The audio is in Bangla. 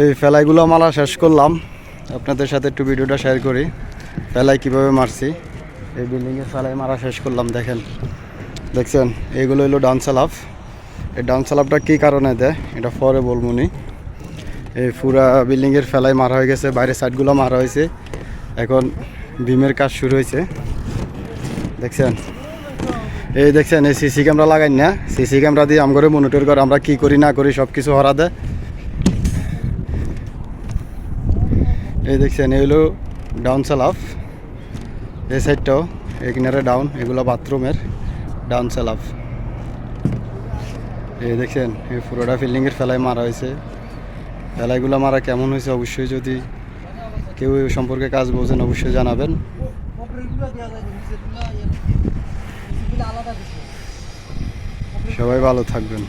এই ফেলাইগুলো মারা শেষ করলাম, আপনাদের সাথে একটু ভিডিওটা শেয়ার করি। ফেলাই কিভাবে মারছি, এই বিল্ডিংয়ের ফেলাই মারা শেষ করলাম। দেখছেন এইগুলো হলো ডাউন স্ল্যাব। এই ডাউন স্ল্যাবটা কী কারণে দেয় এটা পরে বলবনি। এই পুরা বিল্ডিংয়ের ফেলাই মারা হয়ে গেছে, বাইরের সাইডগুলো মারা হয়েছে, এখন বিমের কাজ শুরু হয়েছে। দেখছেন এই সিসি ক্যামেরা লাগাই না, সিসি ক্যামেরা দিয়ে আমগরে মনিটর করে আমরা কি করি না করি সব কিছু হরা দেয়। এই দেখছেন এই হলো ডাউন স্ল্যাব, এই সাইডটাও এই কিনারে ডাউন, এগুলো বাথরুমের ডাউন স্ল্যাব। এই দেখছেন এই পুরোটা বিল্ডিংয়ের ফেলাই মারা হয়েছে। ফেলাইগুলো মারা কেমন হয়েছে অবশ্যই যদি কেউ এই সম্পর্কে কাজ বোঝেন অবশ্যই জানাবেন। সবাই ভালো থাকবেন।